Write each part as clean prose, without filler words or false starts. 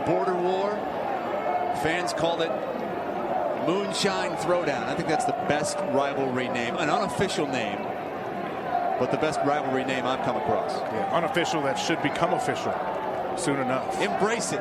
border war. Fans called it Moonshine Throwdown. I think that's the best rivalry name, an unofficial name, but the best rivalry name I've come across. Yeah, unofficial that should become official soon enough. Embrace it.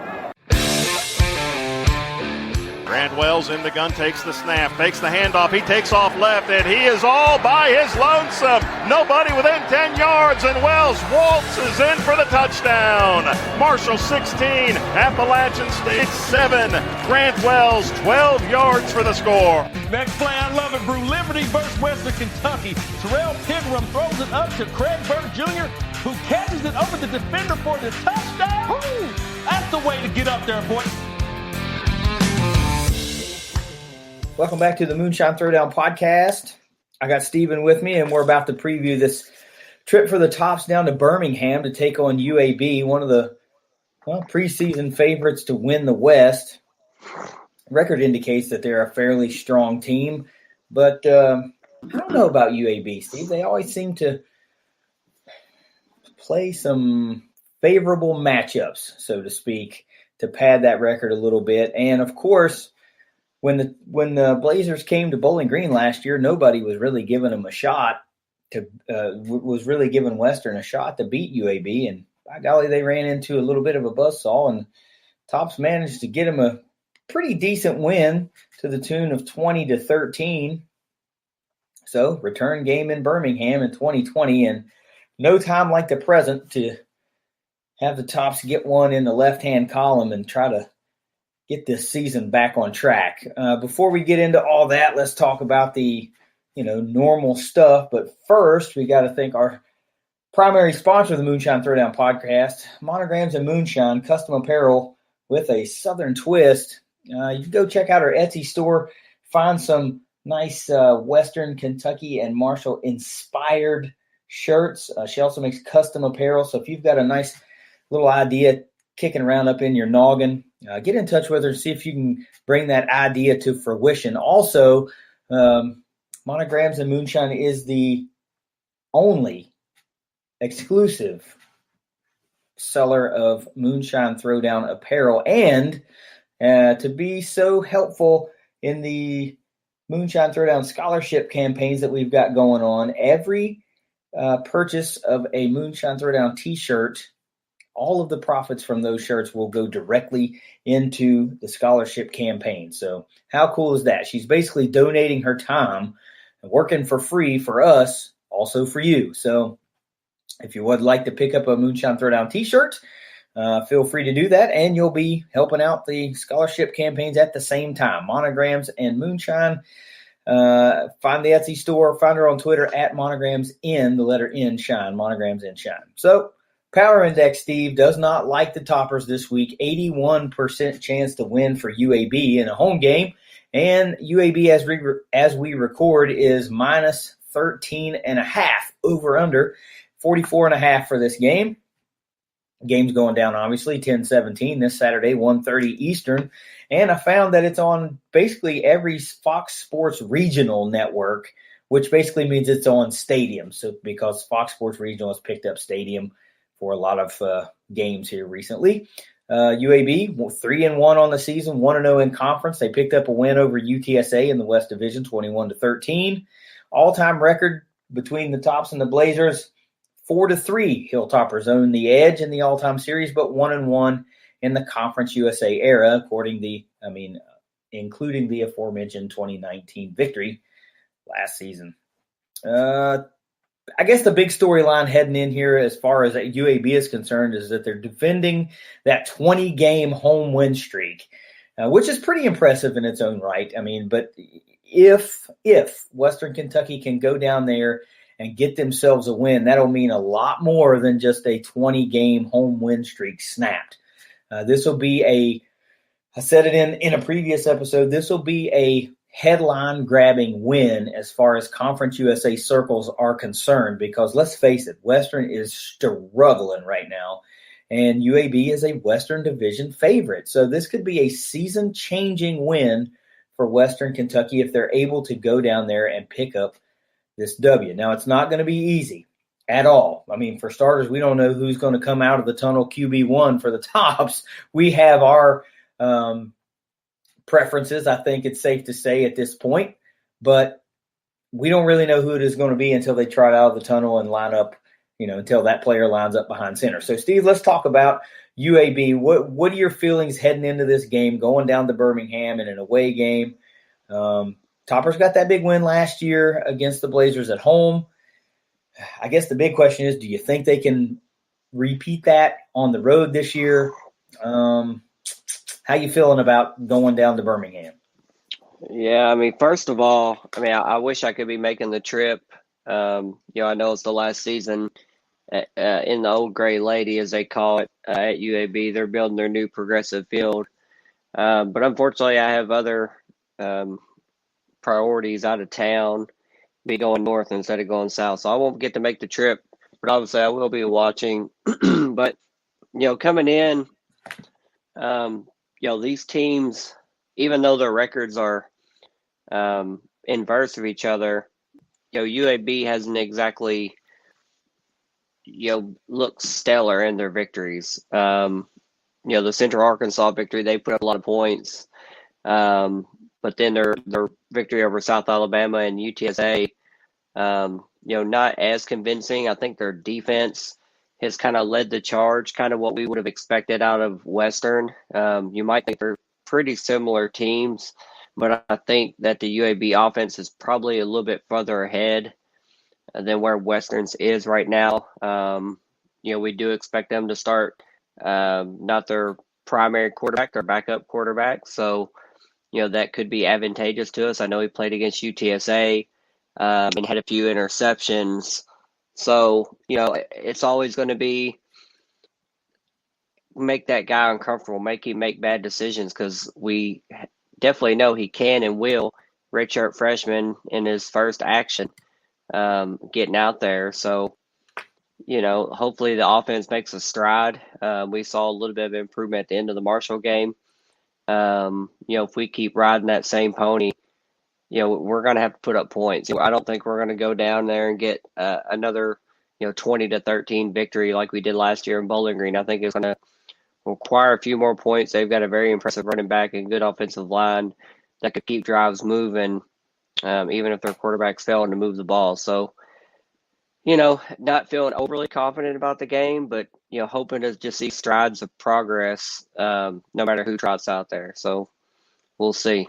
Grant Wells in the gun, takes the snap, takes the handoff, he takes off left, and he is all by his lonesome. Nobody within 10 yards, and Wells waltzes in for the touchdown. Marshall 16, Appalachian State 7. Grant Wells 12 yards for the score. Next play, I love it, Brew. Liberty versus Western Kentucky. Terrell Pigram throws it up to Craig Bird Jr., who catches it over the defender for the touchdown. Woo! That's the way to get up there, boy. Welcome back to the Moonshine Throwdown Podcast. I got Steven with me, and we're about to preview this trip for the Tops down to Birmingham to take on UAB, one of the preseason favorites to win the West. Record indicates that they're a fairly strong team, but I don't know about UAB, Steve. They always seem to play some favorable matchups, so to speak, to pad that record a little bit. And, of course, when the Blazers came to Bowling Green last year, nobody was really giving them a shot was really giving Western a shot to beat UAB. And by golly, they ran into a little bit of a buzzsaw, and Tops managed to get them a pretty decent win to the tune of 20-13. So return game in Birmingham in 2020, and no time like the present to have the Tops get one in the left-hand column and try to get this season back on track. Before we get into all that, let's talk about the, normal stuff. But first, we got to thank our primary sponsor of the Moonshine Throwdown Podcast, Monograms and Moonshine, custom apparel with a Southern twist. You can go check out our Etsy store, find some nice Western Kentucky and Marshall inspired shirts. She also makes custom apparel. So if you've got a nice little idea kicking around up in your noggin, get in touch with her, see if you can bring that idea to fruition. Also, Monograms and Moonshine is the only exclusive seller of Moonshine Throwdown apparel. And to be so helpful in the Moonshine Throwdown scholarship campaigns that we've got going on, every purchase of a Moonshine Throwdown t-shirt, all of the profits from those shirts will go directly into the scholarship campaign. So how cool is that? She's basically donating her time and working for free for us, also for you. So if you would like to pick up a Moonshine Throwdown t-shirt, feel free to do that, and you'll be helping out the scholarship campaigns at the same time. Monograms and Moonshine. Find the Etsy store. Find her on Twitter at Monograms in the letter N, Shine. Monograms and Shine. So Power Index, Steve, does not like the Toppers this week. 81% chance to win for UAB in a home game. And UAB, as we record, is minus 13.5 over under 44.5 for this game. Game's going down, obviously, 10-17 this Saturday, 1:30 Eastern. And I found that it's on basically every Fox Sports regional network, which basically means it's on Stadium. So because Fox Sports Regional has picked up Stadium for a lot of games here recently. UAB 3-1 on the season, 1-0 in conference. They picked up a win over UTSA in the West Division, 21-13. All-time record between the Tops and the Blazers, 4-3. Hilltoppers own the edge in the all-time series, but 1-1 in the Conference USA era, including the aforementioned 2019 victory last season. I guess the big storyline heading in here as far as UAB is concerned is that they're defending that 20-game home win streak, which is pretty impressive in its own right. But if Western Kentucky can go down there and get themselves a win, that'll mean a lot more than just a 20-game home win streak snapped. This will be I said it in a previous episode, this will be a headline-grabbing win as far as Conference USA circles are concerned, because let's face it, Western is struggling right now, and UAB is a Western Division favorite. So this could be a season-changing win for Western Kentucky if they're able to go down there and pick up this W. Now, it's not going to be easy. at all. I mean, for starters, we don't know who's going to come out of the tunnel QB1 for the Tops. We have our preferences, I think it's safe to say at this point, but we don't really know who it is going to be until they trot out of the tunnel and line up, until that player lines up behind center. So, Steve, let's talk about UAB. What are your feelings heading into this game, going down to Birmingham in an away game? Toppers got that big win last year against the Blazers at home. I guess the big question is, do you think they can repeat that on the road this year? How you feeling about going down to Birmingham? Yeah, I mean, first of all, I wish I could be making the trip. I know it's the last season in the old gray lady, as they call it, at UAB. They're building their new progressive field. But unfortunately, I have other priorities out of town, be going north instead of going south. So I won't get to make the trip, but obviously I will be watching. But, coming in, these teams, even though their records are inverse of each other, UAB hasn't exactly, looked stellar in their victories. The Central Arkansas victory, they put up a lot of points. But then their victory over South Alabama and UTSA, not as convincing. I think their defense has kind of led the charge, kind of what we would have expected out of Western. You might think they're pretty similar teams, but I think that the UAB offense is probably a little bit further ahead than where Western's is right now. We do expect them to start not their primary quarterback, their backup quarterback. So, that could be advantageous to us. I know he played against UTSA and had a few interceptions. So, it's always going to be make that guy uncomfortable, make him make bad decisions, because we definitely know he can and will. Redshirt freshman in his first action getting out there. So, hopefully the offense makes a stride. We saw a little bit of improvement at the end of the Marshall game. If we keep riding that same pony, we're going to have to put up points. I don't think we're going to go down there and get another, 20-13 victory like we did last year in Bowling Green. I think it's going to require a few more points. They've got a very impressive running back and good offensive line that could keep drives moving, even if their quarterback's failing to move the ball. So, not feeling overly confident about the game, but, hoping to just see strides of progress, no matter who trots out there. So we'll see.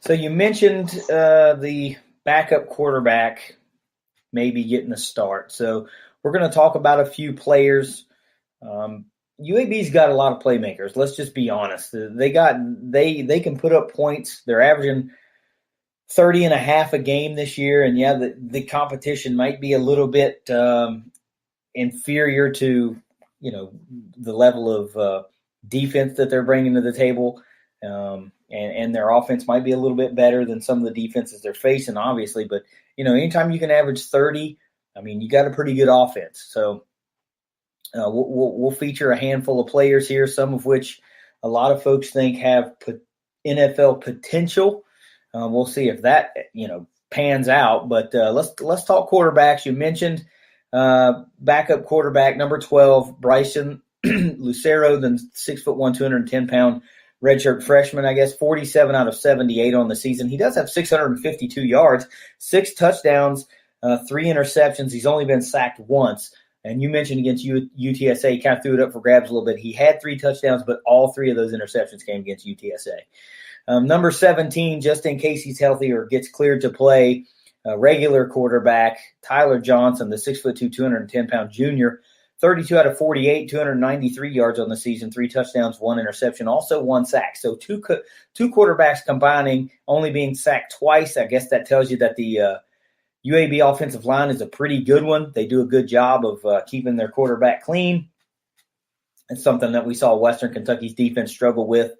So you mentioned the backup quarterback maybe getting a start. So we're going to talk about a few players. UAB's got a lot of playmakers. Let's just be honest. They can put up points. They're averaging 30.5 a game this year. And yeah, the competition might be a little bit inferior to, the level of defense that they're bringing to the table. And their offense might be a little bit better than some of the defenses they're facing, obviously. But, anytime you can average 30, you got a pretty good offense. So we'll feature a handful of players here, some of which a lot of folks think have NFL potential. We'll see if that, pans out. But let's talk quarterbacks. You mentioned backup quarterback number 12, Bryson Lucero, the 6'1", 210-pound redshirt freshman, 47 out of 78 on the season. He does have 652 yards, 6 touchdowns, 3 interceptions. He's only been sacked once. And you mentioned against UTSA, he kind of threw it up for grabs a little bit. He had 3 touchdowns, but all 3 of those interceptions came against UTSA. Number 17, just in case he's healthy or gets cleared to play, regular quarterback, Tyler Johnson, the 6'2", 210-pound junior, 32 out of 48, 293 yards on the season, 3 touchdowns, 1 interception, also 1 sack. So two quarterbacks combining, only being sacked twice. I guess that tells you that the UAB offensive line is a pretty good one. They do a good job of keeping their quarterback clean. It's something that we saw Western Kentucky's defense struggle with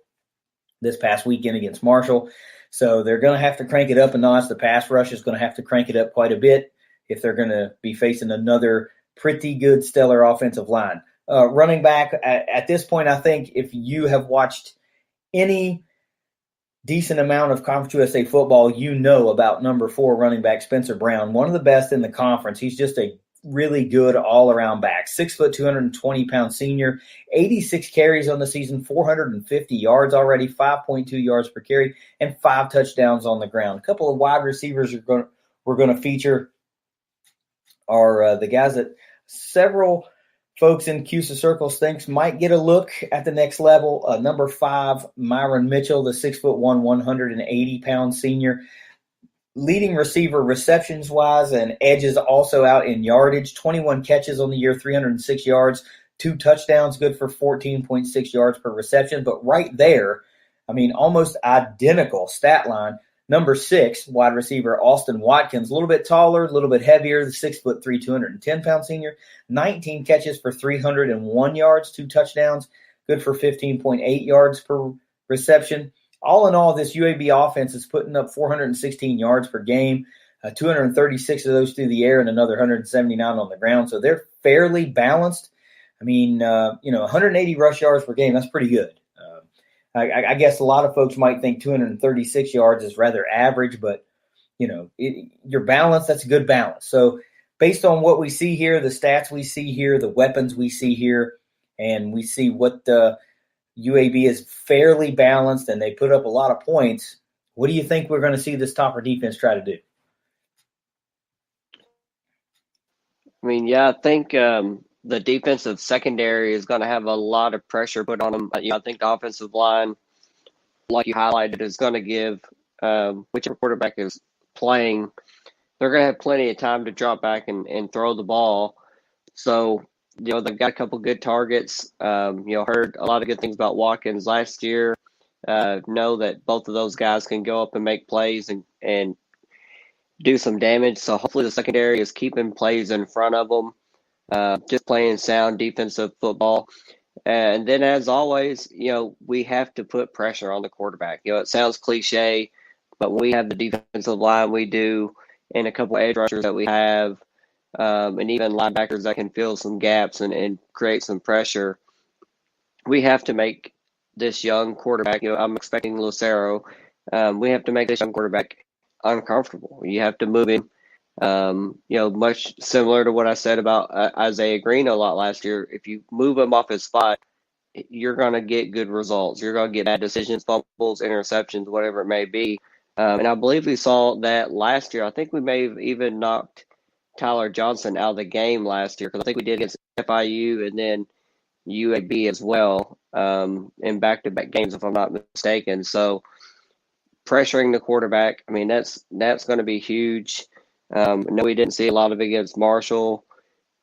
this past weekend against Marshall. So they're going to have to crank it up a notch. The pass rush is going to have to crank it up quite a bit if they're going to be facing another pretty good, stellar offensive line. Running back, at this point, I think if you have watched any decent amount of Conference USA football, about number 4 running back Spencer Brown, one of the best in the conference. He's just a really good all-around back. 6 foot, 220-pound senior, 86 carries on the season, 450 yards already, 5.2 yards per carry, and 5 touchdowns on the ground. A couple of wide receivers we're going to feature are the guys that several folks in CUSA circles thinks might get a look at the next level. Number 5, Myron Mitchell, the 6'1", 180-pound senior. Leading receiver receptions-wise and edges also out in yardage. 21 catches on the year, 306 yards, 2 touchdowns, good for 14.6 yards per reception. But right there, I mean, almost identical stat line. Number 6, wide receiver Austin Watkins, a little bit taller, a little bit heavier, the 6'3", 210-pound senior. 19 catches for 301 yards, 2 touchdowns, good for 15.8 yards per reception. All in all, this UAB offense is putting up 416 yards per game, 236 of those through the air and another 179 on the ground. So they're fairly balanced. I mean, 180 rush yards per game, that's pretty good. I guess a lot of folks might think 236 yards is rather average, but, you're balanced. That's a good balance. So based on what we see here, the stats we see here, the weapons we see here, and we see what the UAB is fairly balanced and they put up a lot of points. What do you think we're going to see this Topper defense try to do? I mean, yeah, I think the defensive secondary is going to have a lot of pressure put on them. I think the offensive line, like you highlighted, is going to give whichever quarterback is playing, they're going to have plenty of time to drop back and throw the ball. So, they've got a couple good targets. Heard a lot of good things about Watkins last year. Know that both of those guys can go up and make plays and do some damage. So hopefully the secondary is keeping plays in front of them, just playing sound defensive football. And then, as always, we have to put pressure on the quarterback. It sounds cliche, but when we have the defensive line we do and a couple of edge rushers that we have, and even linebackers that can fill some gaps and create some pressure, we have to make this young quarterback, I'm expecting Lucero, we have to make this young quarterback uncomfortable. You have to move him, much similar to what I said about Isaiah Green a lot last year. If you move him off his spot, you're going to get good results. You're going to get bad decisions, fumbles, interceptions, whatever it may be. And I believe we saw that last year. I think we may have even knocked Tyler Johnson out of the game last year, because I think we did against FIU and then UAB as well in back-to-back games, if I'm not mistaken. So pressuring the quarterback, I mean, that's going to be huge. No, we didn't see a lot of it against Marshall.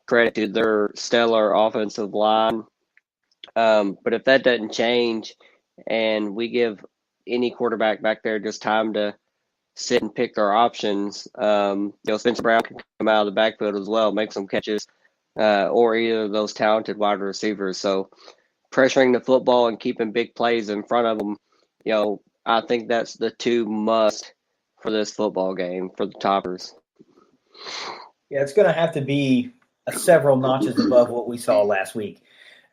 Credit to their stellar offensive line. But if that doesn't change and we give any quarterback back there just time to sit and pick their options, Spencer Brown can come out of the backfield as well, make some catches, or either of those talented wide receivers. So pressuring the football and keeping big plays in front of them, I think that's the two must for this football game for the Toppers. Yeah, it's going to have to be several notches above what we saw last week.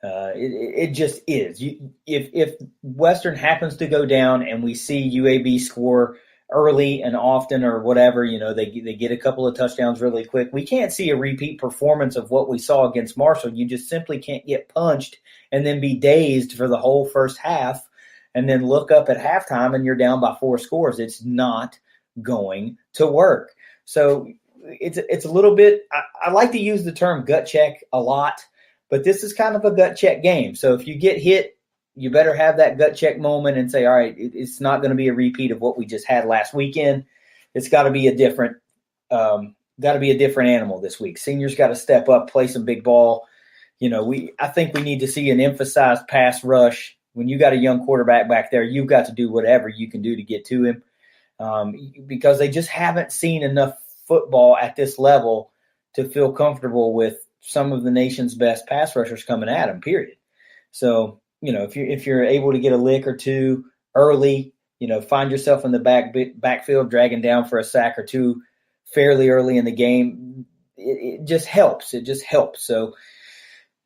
It just is. If Western happens to go down and we see UAB score early and often or whatever, they get a couple of touchdowns really quick, we can't see a repeat performance of what we saw against Marshall. You just simply can't get punched and then be dazed for the whole first half and then look up at halftime and you're down by 4 scores. It's not going to work. So it's a little bit, I like to use the term gut check a lot, but this is kind of a gut check game. So if you get hit, you better have that gut check moment and say, all right, it's not going to be a repeat of what we just had last weekend. It's got to be a different animal this week. Seniors got to step up, play some big ball. I think we need to see an emphasized pass rush. When you got a young quarterback back there, you've got to do whatever you can do to get to him, because they just haven't seen enough football at this level to feel comfortable with some of the nation's best pass rushers coming at them, period. So, if you're able to get a lick or two early, find yourself in the backfield dragging down for a sack or two fairly early in the game, it just helps. It just helps. So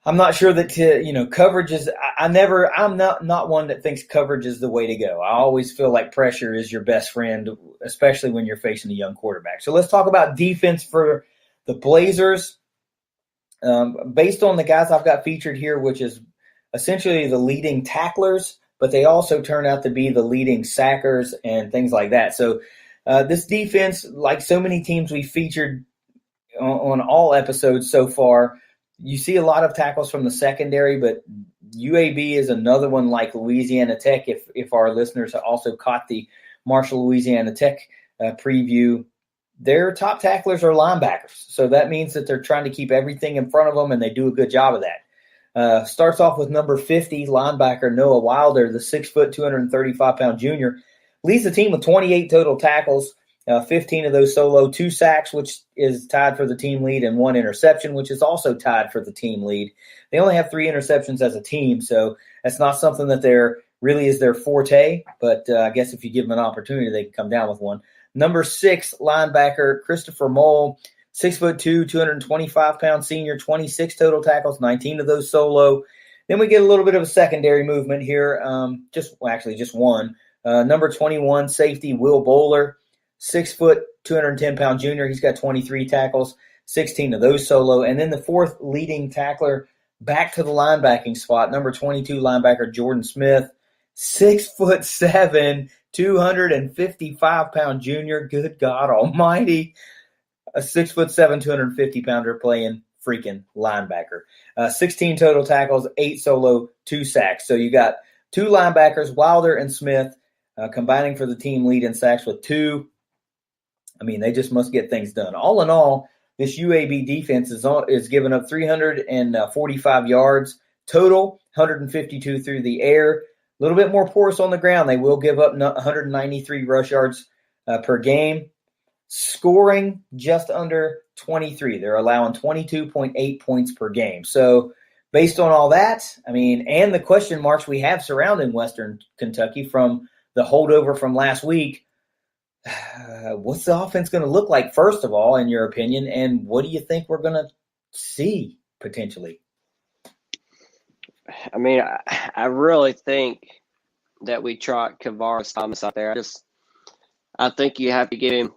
I'm not sure that, coverage is – I'm not one that thinks coverage is the way to go. I always feel like pressure is your best friend, especially when you're facing a young quarterback. So let's talk about defense for the Blazers. Based on the guys I've got featured here, which is essentially the leading tacklers, but they also turn out to be the leading sackers and things like that. So this defense, like so many teams we featured on all episodes so far, you see a lot of tackles from the secondary, but UAB is another one like Louisiana Tech. If our listeners also caught the Marshall Louisiana Tech preview, their top tacklers are linebackers. So that means that they're trying to keep everything in front of them, and they do a good job of that. Starts off with number 50 linebacker Noah Wilder, the 6', 235-pound junior. Leads the team with 28 total tackles, 15 of those solo, 2 sacks, which is tied for the team lead, and 1 interception, which is also tied for the team lead. They only have 3 interceptions as a team, so that's not something that really is their forte, but I guess if you give them an opportunity, they can come down with one. Number 6 linebacker Christopher Mole, 6'2", 225-pound senior, 26 total tackles, 19 of those solo. Then we get a little bit of a secondary movement here, just one. Number 21 safety Will Bowler, 6', 210-pound junior. He's got 23 tackles, 16 of those solo. And then the 4th leading tackler back to the linebacking spot, number 22 linebacker Jordan Smith, 6'7", 255-pound junior. Good God almighty. A 6'7", 250-pounder playing freaking linebacker. 16 total tackles, 8 solo, 2 sacks. So you got 2 linebackers, Wilder and Smith, combining for the team lead in sacks with 2. I mean, they just must get things done. All in all, this UAB defense is giving up 345 yards total, 152 through the air. A little bit more porous on the ground. They will give up 193 rush yards per game. Scoring just under 23. They're allowing 22.8 points per game. So based on all that, I mean, and the question marks we have surrounding Western Kentucky from the holdover from last week, what's the offense going to look like, first of all, in your opinion, and what do you think we're going to see potentially? I mean, I really think that we trot Kavaris Thomas out there. I think you have to give him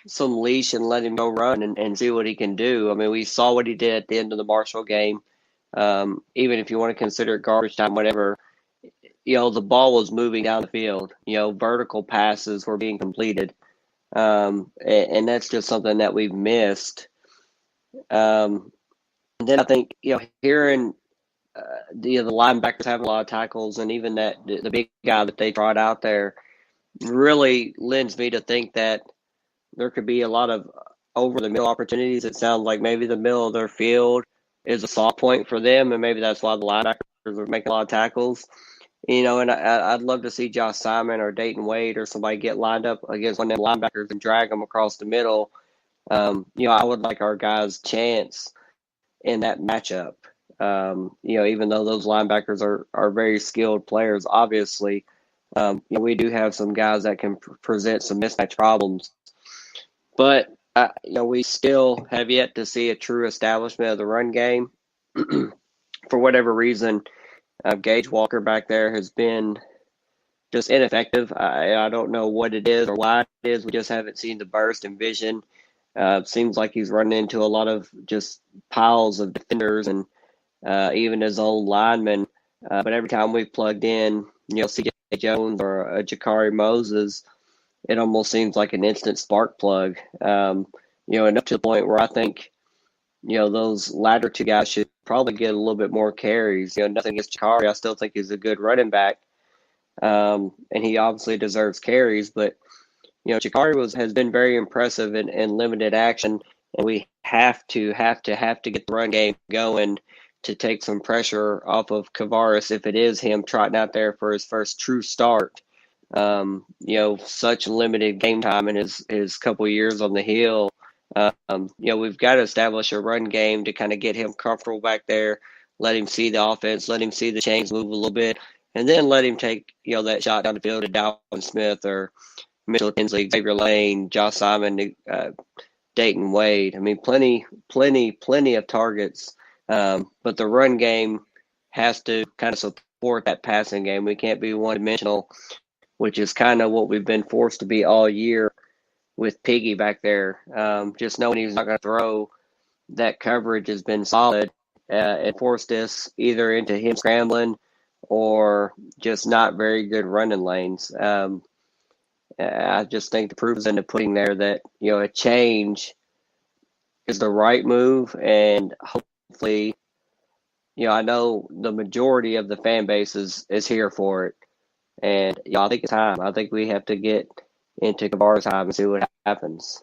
some leash and let him go run and see what he can do. I mean, we saw what he did at the end of the Marshall game. Even if you want to consider it garbage time, whatever, the ball was moving down the field. Vertical passes were being completed. And that's just something that we've missed. And then I think, hearing the linebackers having a lot of tackles, and even that the big guy that they brought out there really lends me to think that there could be a lot of over-the-middle opportunities. It sounds like maybe the middle of their field is a soft point for them, and maybe that's why the linebackers are making a lot of tackles. And I'd love to see Josh Simon or Dayton Wade or somebody get lined up against one of them linebackers and drag them across the middle. I would like our guys' chance in that matchup. Even though those linebackers are very skilled players, obviously, we do have some guys that can present some mismatch problems. But, we still have yet to see a true establishment of the run game. For whatever reason, Gage Walker back there has been just ineffective. I don't know what it is or why it is. We just haven't seen the burst and vision. Seems like he's running into a lot of just piles of defenders and even his own linemen. But every time we've plugged in, C.J. Jones or Jakari Moses, it almost seems like an instant spark plug. And up to the point where I think, those latter 2 guys should probably get a little bit more carries. Nothing against Jakari. I still think he's a good running back. And he obviously deserves carries. But, Jakari has been very impressive in limited action. And we have to get the run game going to take some pressure off of Kavaris if it is him trotting out there for his first true start. Such limited game time in his couple years on the Hill. We've got to establish a run game to kind of get him comfortable back there, let him see the offense, let him see the chains move a little bit, and then let him take, that shot down the field to Dalvin Smith or Mitchell Tinsley, Xavier Lane, Josh Simon, Dayton Wade. I mean, plenty of targets. But the run game has to kind of support that passing game. We can't be one-dimensional, which is kind of what we've been forced to be all year with Piggy back there. Just knowing he's not going to throw, that coverage has been solid. It forced us either into him scrambling or just not very good running lanes. I just think the proof is in the pudding there that, a change is the right move, and hopefully, I know the majority of the fan base is here for it. And, I think it's time. I think we have to get into Kavara's time and see what happens.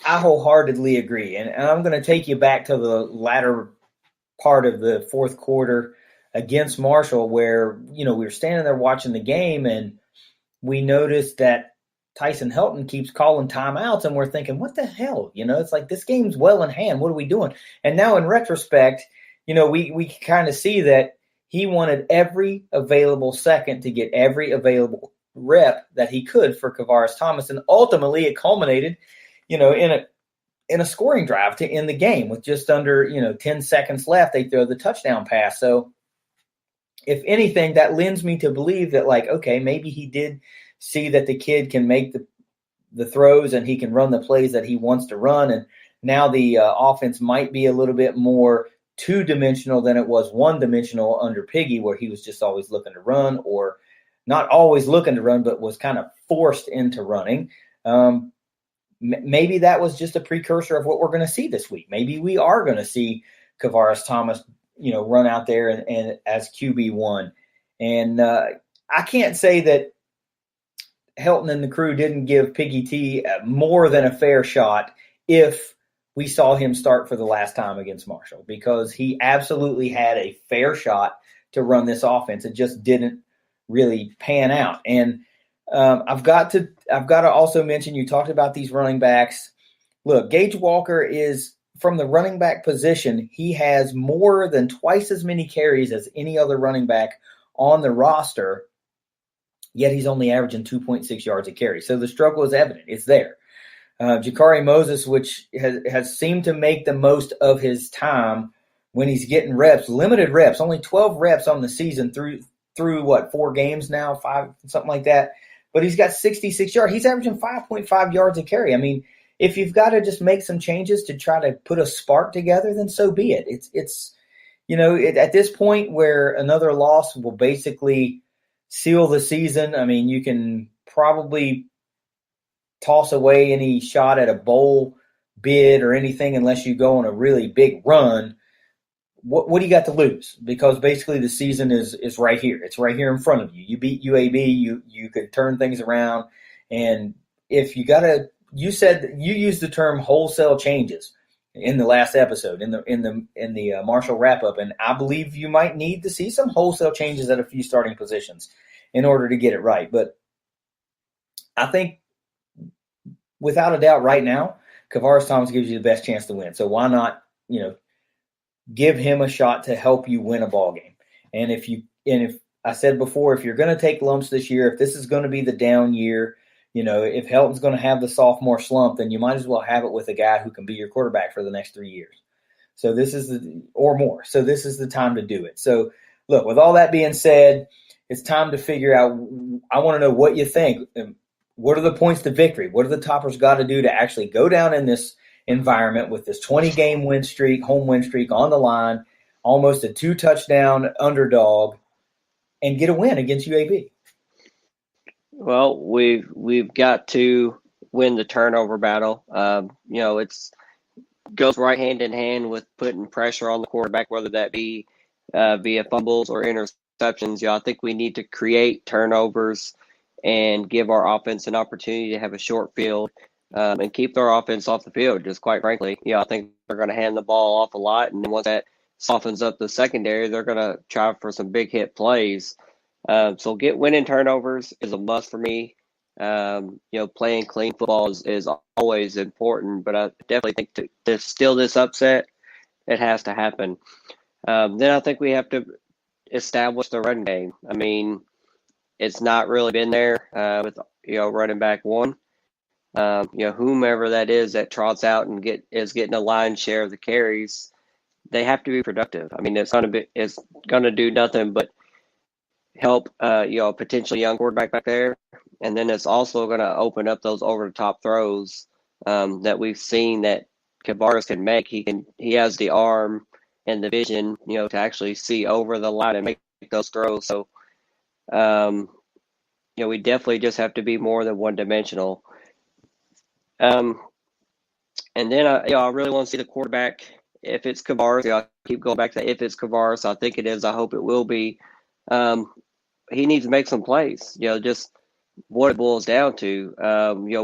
I wholeheartedly agree. And I'm going to take you back to the latter part of the fourth quarter against Marshall where, we were standing there watching the game and we noticed that Tyson Helton keeps calling timeouts and we're thinking, what the hell? It's like this game's well in hand. What are we doing? And now in retrospect, we kind of see that he wanted every available second to get every available rep that he could for Kavaris Thomas. And ultimately it culminated, in a scoring drive to end the game with just under, 10 seconds left. They throw the touchdown pass. So if anything, that lends me to believe that, okay, maybe he did see that the kid can make the throws and he can run the plays that he wants to run. And now the offense might be a little bit more two-dimensional than it was one-dimensional under Piggy, where he was just always looking to run, or not always looking to run, but was kind of forced into running. Maybe that was just a precursor of what we're going to see this week. Maybe we are going to see Kavaris Thomas, run out there and as QB1. And I can't say that Helton and the crew didn't give Piggy T more than a fair shot if we saw him start for the last time against Marshall, because he absolutely had a fair shot to run this offense. It just didn't really pan out. And I've got to also mention, you talked about these running backs. Look, Gage Walker is, from the running back position, he has more than twice as many carries as any other running back on the roster, yet he's only averaging 2.6 yards a carry. So the struggle is evident. It's there. Jakari Moses, which has seemed to make the most of his time when he's getting reps, limited reps, only 12 reps on the season through 4 games now, 5, something like that. But he's got 66 yards. He's averaging 5.5 yards a carry. I mean, if you've got to just make some changes to try to put a spark together, then so be it. It's at this point where another loss will basically seal the season. I mean, you can probably toss away any shot at a bowl bid or anything unless you go on a really big run. What do you got to lose? Because basically the season is right here. It's right here in front of you. You beat UAB, you could turn things around. And if you used the term wholesale changes in the last episode, in the Marshall wrap up, and I believe you might need to see some wholesale changes at a few starting positions in order to get it right. But I think without a doubt right now, Kavaris Thomas gives you the best chance to win. So why not, give him a shot to help you win a ball game. And if I said before, if you're going to take lumps this year, if this is going to be the down year, if Helton's going to have the sophomore slump, then you might as well have it with a guy who can be your quarterback for the next 3 years. So this is or more. So this is the time to do it. So look, with all that being said, it's time to figure out, I want to know what you think. What are the points to victory? What do the Toppers got to do to actually go down in this environment with this 20-game home win streak on the line, almost a 2-touchdown underdog, and get a win against UAB? Well, we've got to win the turnover battle. It's goes right hand in hand with putting pressure on the quarterback, whether that be via fumbles or interceptions. I think we need to create turnovers and give our offense an opportunity to have a short field and keep their offense off the field, just quite frankly. I think they're going to hand the ball off a lot, and once that softens up the secondary, they're going to try for some big hit plays. So winning turnovers is a must for me. Playing clean football is always important, but I definitely think to steal this upset, it has to happen. Then I think we have to establish the run game. I mean, it's not really been there with running back one. Whomever that is that trots out and is getting a lion's share of the carries, they have to be productive. I mean, it's gonna do nothing but help a potentially young quarterback back there, and then it's also going to open up those over the top throws that we've seen that Kavaris can make. He has the arm and the vision, to actually see over the line and make those throws. So, we definitely just have to be more than one-dimensional. And then I really want to see the quarterback. If it's Kavaris, I keep going back to that. If it's Kavaris, I think it is. I hope it will be. He needs to make some plays. Just what it boils down to.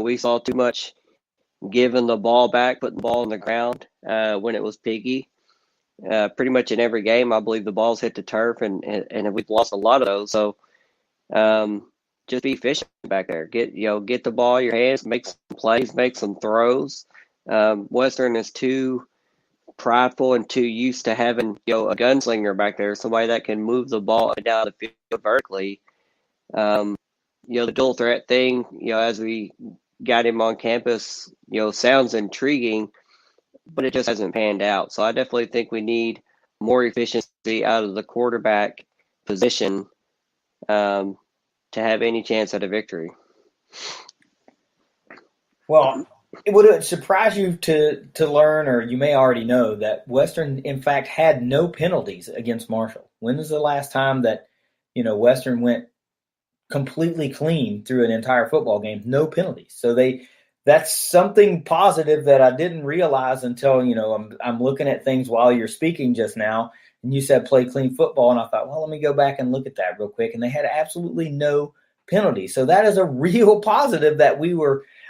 We saw too much giving the ball back, putting the ball on the ground when it was Piggy. Pretty much in every game, I believe the balls hit the turf, and we've lost a lot of those. So just be efficient back there. Get the ball in your hands, make some plays, make some throws. Western is too prideful and too used to having a gunslinger back there, somebody that can move the ball down the field vertically. The dual threat thing, as we got him on campus, sounds intriguing, but it just hasn't panned out. So I definitely think we need more efficiency out of the quarterback position to have any chance at a victory. Well, would it surprise you to learn, or you may already know, that Western, in fact, had no penalties against Marshall? When was the last time that, Western went completely clean through an entire football game? No penalties. So that's something positive that I didn't realize until, I'm looking at things while you're speaking just now, and you said play clean football, and I thought, well, let me go back and look at that real quick, and they had absolutely no penalties. So that is a real positive that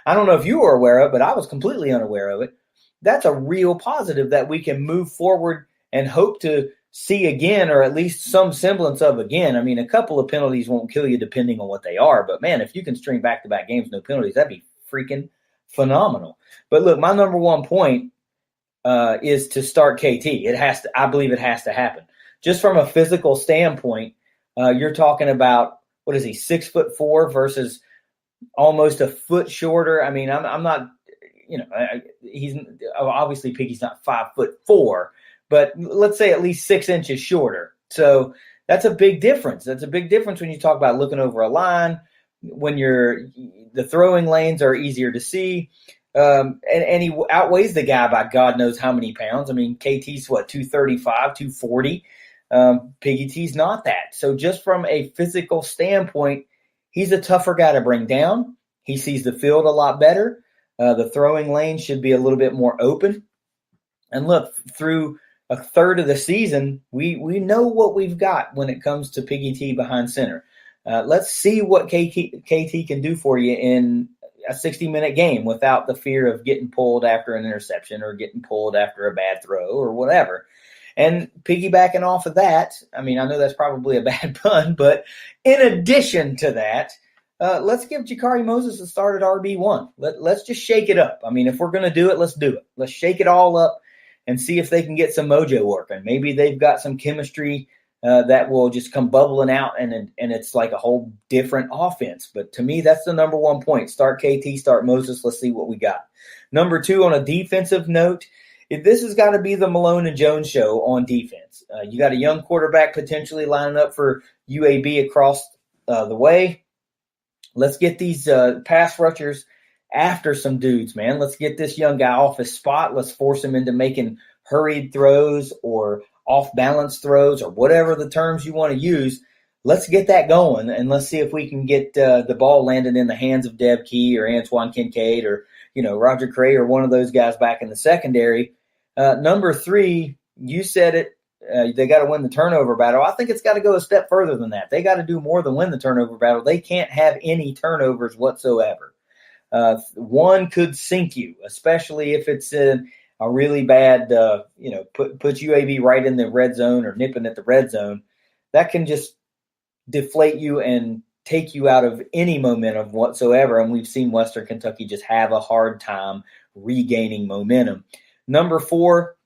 I don't know if you were aware of, but I was completely unaware of it. That's a real positive that we can move forward and hope to see again, or at least some semblance of again. I mean, a couple of penalties won't kill you depending on what they are, but man, if you can string back-to-back games, no penalties, that'd be freaking phenomenal. But look, my number one point is to start KT. I believe it has to happen. Just from a physical standpoint, you're talking about, what is he, 6'4" versus almost a foot shorter. I mean, I'm not, he's obviously Piggy's not 5'4", but let's say at least 6 inches shorter. So that's a big difference. That's a big difference when you talk about looking over a line, when the throwing lanes are easier to see. And he outweighs the guy by God knows how many pounds. I mean, KT's 235, 240. Piggy T's not that. So just from a physical standpoint, he's a tougher guy to bring down. He sees the field a lot better. The throwing lane should be a little bit more open. And look, through a third of the season, we know what we've got when it comes to Piggy T behind center. Let's see what KT can do for you in a 60-minute game without the fear of getting pulled after an interception or getting pulled after a bad throw or whatever. And piggybacking off of that, I mean, I know that's probably a bad pun, but in addition to that, let's give Jakari Moses a start at RB1. Let's just shake it up. I mean, if we're going to do it, let's do it. Let's shake it all up and see if they can get some mojo working. Maybe they've got some chemistry that will just come bubbling out, and it's like a whole different offense. But to me, that's the number one point. Start KT, start Moses. Let's see what we got. Number two, on a defensive note, this has got to be the Malone and Jones show on defense. You got a young quarterback potentially lining up for UAB across the way. Let's get these pass rushers after some dudes, man. Let's get this young guy off his spot. Let's force him into making hurried throws or off-balance throws or whatever the terms you want to use. Let's get that going, and let's see if we can get the ball landed in the hands of Deb Key or Antoine Kincaid or Roger Cray or one of those guys back in the secondary. Number three, you said it. They got to win the turnover battle. I think it's got to go a step further than that. They got to do more than win the turnover battle. They can't have any turnovers whatsoever. One could sink you, especially if it's a really bad, puts UAB right in the red zone or nipping at the red zone. That can just deflate you and take you out of any momentum whatsoever. And we've seen Western Kentucky just have a hard time regaining momentum. Number four,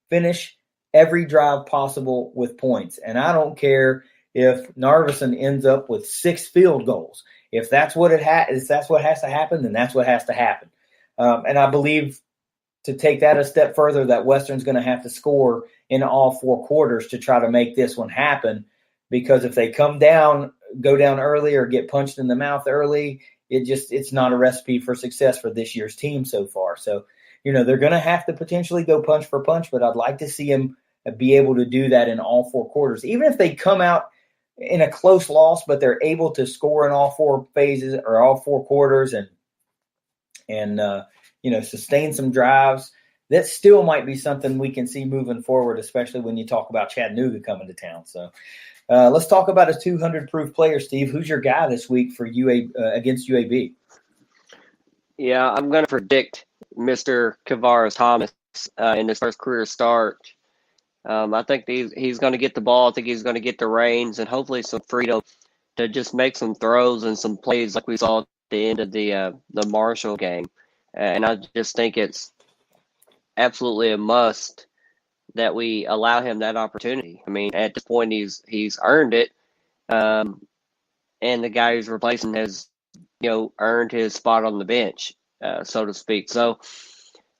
finish every drive possible with points. And I don't care if Narveson ends up with 6 field goals. If that's what that's what has to happen, then that's what has to happen. And I believe, to take that a step further, that Western's going to have to score in all 4 quarters to try to make this one happen. Because if they go down early or get punched in the mouth early, it's not a recipe for success for this year's team so far. So they're going to have to potentially go punch for punch, but I'd like to see him be able to do that in all 4 quarters. Even if they come out in a close loss, but they're able to score in all 4 phases or all 4 quarters and sustain some drives, that still might be something we can see moving forward, especially when you talk about Chattanooga coming to town. So let's talk about a 200 proof player, Steve. Who's your guy this week for against UAB? Yeah, I'm going to predict Mr. Kavaris Thomas in his first career start. I think he's going to get the ball. I think he's going to get the reins and hopefully some freedom to just make some throws and some plays like we saw at the end of the Marshall game. And I just think it's absolutely a must that we allow him that opportunity. I mean, at this point, he's earned it, and the guy who's replacing has earned his spot on the bench, so to speak. So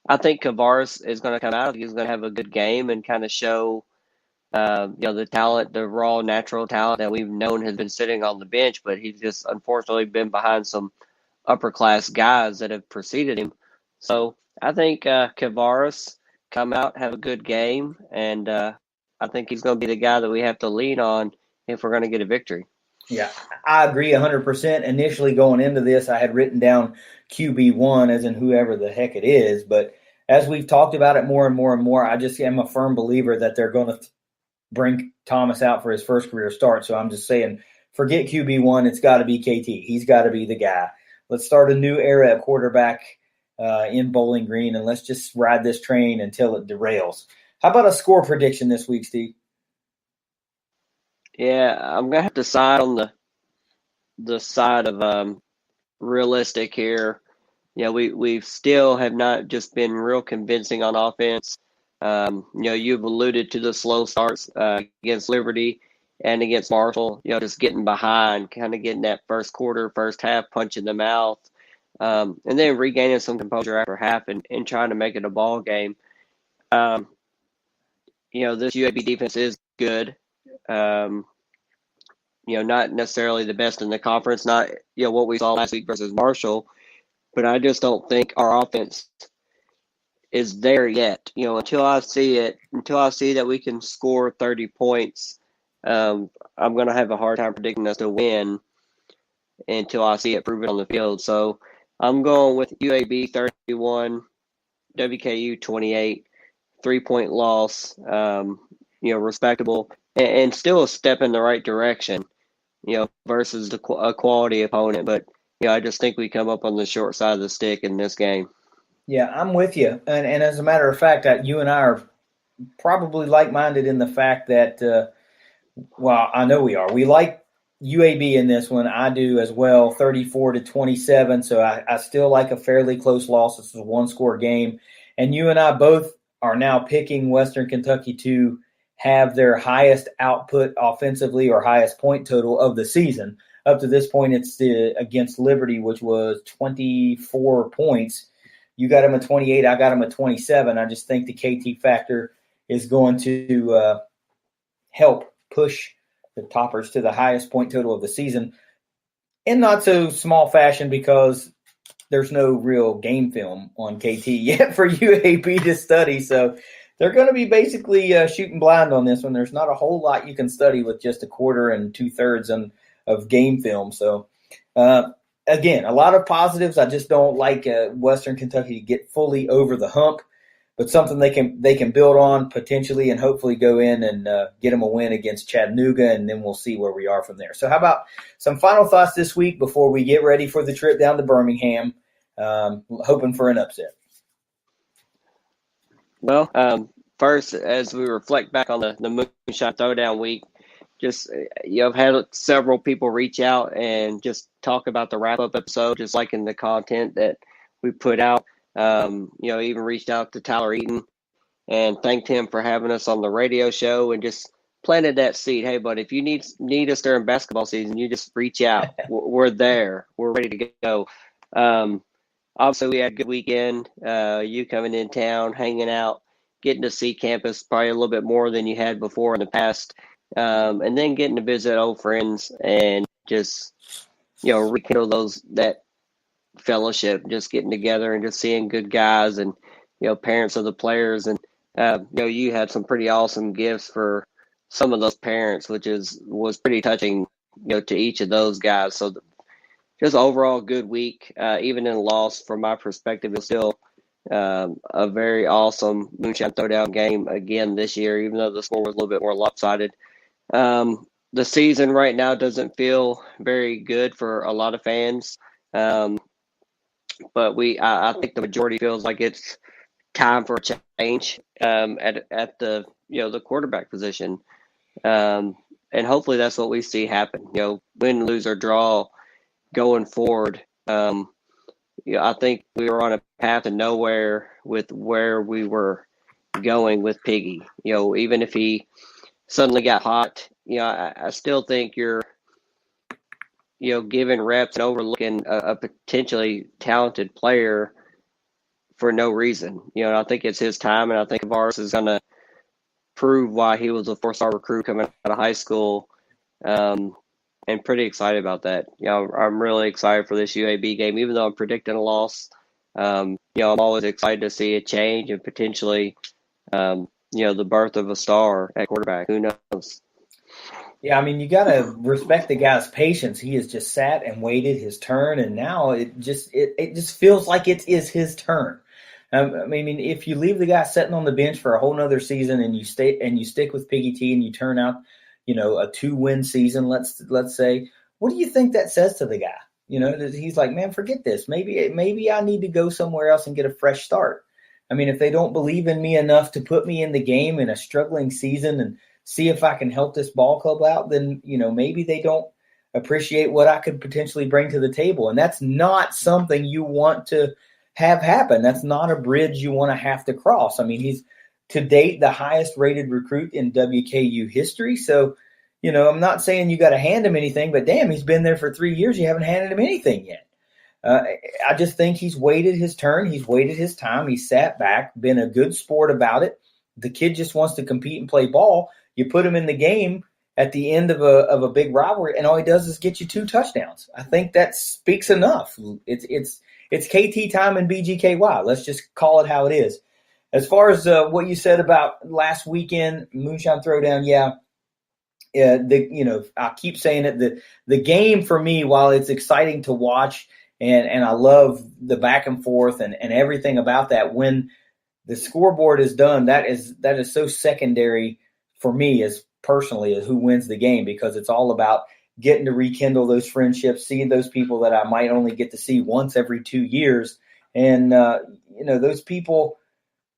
I think Kavaris is going to come out. He's going to have a good game and kind of show, the talent, the raw, natural talent that we've known has been sitting on the bench, but he's just unfortunately been behind some upper-class guys that have preceded him. So I think Kavaris come out, have a good game, and I think he's going to be the guy that we have to lean on if we're going to get a victory. Yeah, I agree 100%. Initially going into this, I had written down QB1 as in whoever the heck it is. But as we've talked about it more and more and more, I just am a firm believer that they're going to bring Thomas out for his first career start. So I'm just saying, forget QB1. It's got to be KT. He's got to be the guy. Let's start a new era at quarterback in Bowling Green, and let's just ride this train until it derails. How about a score prediction this week, Steve? Yeah, I'm going to have to side on the side of realistic here. We still have not just been real convincing on offense. You've alluded to the slow starts against Liberty and against Marshall, just getting behind, kind of getting that first quarter, first half punch in the mouth, and then regaining some composure after half and trying to make it a ball game. This UAB defense is good. Not necessarily the best in the conference, not, what we saw last week versus Marshall, but I just don't think our offense is there yet. Until I see that we can score 30 points, I'm going to have a hard time predicting us to win until I see it proven on the field. So I'm going with UAB 31, WKU 28, 3-point loss, respectable, and still a step in the right direction, versus a quality opponent. But, I just think we come up on the short side of the stick in this game. Yeah, I'm with you. And as a matter of fact, you and I are probably like-minded in the fact that, I know we are. We like UAB in this one. I do as well, 34-27. So I still like a fairly close loss. This is a one-score game. And you and I both are now picking Western Kentucky to have their highest output offensively or highest point total of the season. Up to this point, it's against Liberty, which was 24 points. You got them at 28. I got them at 27. I just think the KT factor is going to help push the Toppers to the highest point total of the season in not so small fashion because there's no real game film on KT yet for UAB to study. So they're going to be basically shooting blind on this one. There's not a whole lot you can study with just a quarter and 2/3 of game film. So, again, a lot of positives. I just don't like Western Kentucky to get fully over the hump, but something they can build on potentially and hopefully go in and get them a win against Chattanooga, and then we'll see where we are from there. So how about some final thoughts this week before we get ready for the trip down to Birmingham, hoping for an upset? Well, first, as we reflect back on the Moonshine Throwdown week, just I've had several people reach out and just talk about the wrap-up episode, just liking the content that we put out. Even reached out to Tyler Eaton and thanked him for having us on the radio show and just planted that seed. Hey, bud, if you need us during basketball season, you just reach out. We're there. We're ready to go. Obviously, we had a good weekend. You coming in town, hanging out, getting to see campus probably a little bit more than you had before in the past. And then getting to visit old friends and just, rekindle that fellowship, just getting together and just seeing good guys and parents of the players. And, you had some pretty awesome gifts for some of those parents, which was pretty touching, to each of those guys. So just overall good week, even in a loss from my perspective, it's still a very awesome Moonshine Throwdown game again this year, even though the score was a little bit more lopsided. The season right now doesn't feel very good for a lot of fans. But I think the majority feels like it's time for a change at the the quarterback position, and hopefully that's what we see happen. Win, lose, or draw going forward. I think we were on a path to nowhere with where we were going with Piggy. Even if he suddenly got hot, I still think you're giving reps and overlooking a potentially talented player for no reason. I think it's his time, and I think Varus is going to prove why he was a 4-star recruit coming out of high school, and pretty excited about that. I'm really excited for this UAB game, even though I'm predicting a loss. I'm always excited to see a change and potentially, the birth of a star at quarterback. Who knows? Yeah, I mean, you got to respect the guy's patience. He has just sat and waited his turn, and now it just feels like it is his turn. I mean, if you leave the guy sitting on the bench for a whole nother season, and you stick with Piggy T, and you turn out, a 2-win season, let's say, what do you think that says to the guy? He's like, man, forget this. Maybe I need to go somewhere else and get a fresh start. I mean, if they don't believe in me enough to put me in the game in a struggling season and see if I can help this ball club out, then, maybe they don't appreciate what I could potentially bring to the table. And that's not something you want to have happen. That's not a bridge you want to have to cross. I mean, he's to date the highest rated recruit in WKU history. So, I'm not saying you got to hand him anything, but damn, he's been there for 3 years. You haven't handed him anything yet. I just think he's waited his turn. He's waited his time. He sat back, been a good sport about it. The kid just wants to compete and play ball. You put him in the game at the end of a big rivalry, and all he does is get you 2 touchdowns. I think that speaks enough. It's KT time and BGKY. Let's just call it how it is. As far as what you said about last weekend, Moonshine Throwdown, I keep saying it. The game for me, while it's exciting to watch, and I love the back and forth and everything about that, when the scoreboard is done, that is so secondary for me as personally as who wins the game, because it's all about getting to rekindle those friendships, seeing those people that I might only get to see once every 2 years. And, those people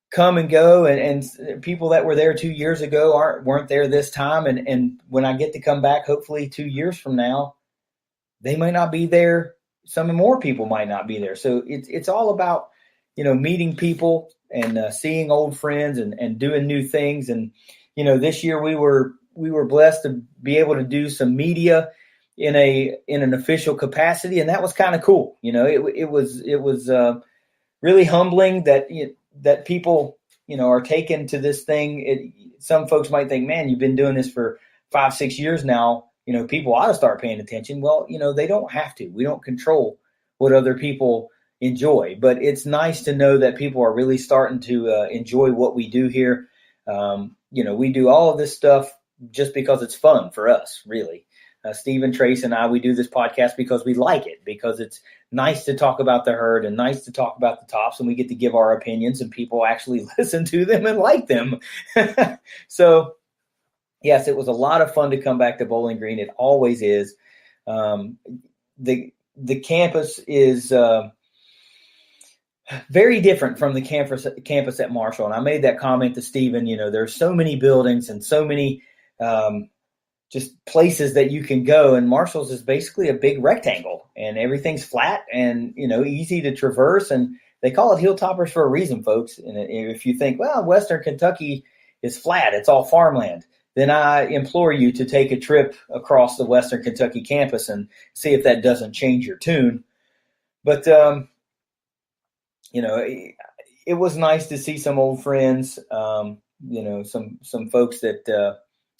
come and go, and people that were there 2 years ago weren't there this time. And when I get to come back, hopefully 2 years from now, they might not be there. Some more people might not be there. So it's all about, meeting people and seeing old friends and doing new things. And, this year we were blessed to be able to do some media in an official capacity, and that was kind of cool. It was really humbling that people are taken to this thing. Some folks might think, man, you've been doing this for 5-6 years now. People ought to start paying attention. Well, they don't have to. We don't control what other people enjoy, but it's nice to know that people are really starting to enjoy what we do here. We do all of this stuff just because it's fun for us, really. Stephen, Trace, and I, we do this podcast because we like it, because it's nice to talk about the herd and nice to talk about the tops, and we get to give our opinions, and people actually listen to them and like them. So, yes, it was a lot of fun to come back to Bowling Green. It always is. The campus is very different from the campus at Marshall. And I made that comment to Stephen. There's so many buildings and so many just places that you can go. And Marshall's is basically a big rectangle, and everything's flat and, easy to traverse. And they call it Hilltoppers for a reason, folks. And if you think, well, Western Kentucky is flat, it's all farmland, then I implore you to take a trip across the Western Kentucky campus and see if that doesn't change your tune. But, it was nice to see some old friends, some folks that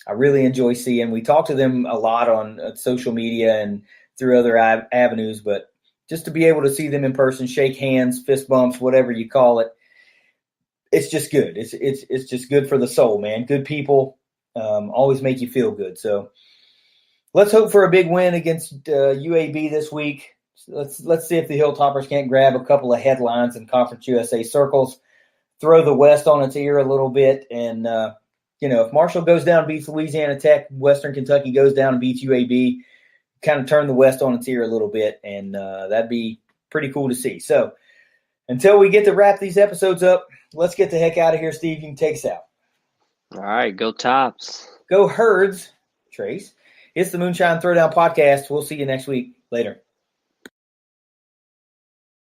I really enjoy seeing. We talk to them a lot on social media and through other avenues, but just to be able to see them in person, shake hands, fist bumps, whatever you call it, it's just good. It's just good for the soul, man. Good people always make you feel good. So let's hope for a big win against UAB this week. Let's see if the Hilltoppers can't grab a couple of headlines in Conference USA circles, throw the West on its ear a little bit, and if Marshall goes down and beats Louisiana Tech, Western Kentucky goes down and beats UAB, kind of turn the West on its ear a little bit, and that'd be pretty cool to see. So until we get to wrap these episodes up, let's get the heck out of here. Steve, you can take us out. All right, go Tops. Go Herds, Trace. It's the Moonshine Throwdown Podcast. We'll see you next week. Later.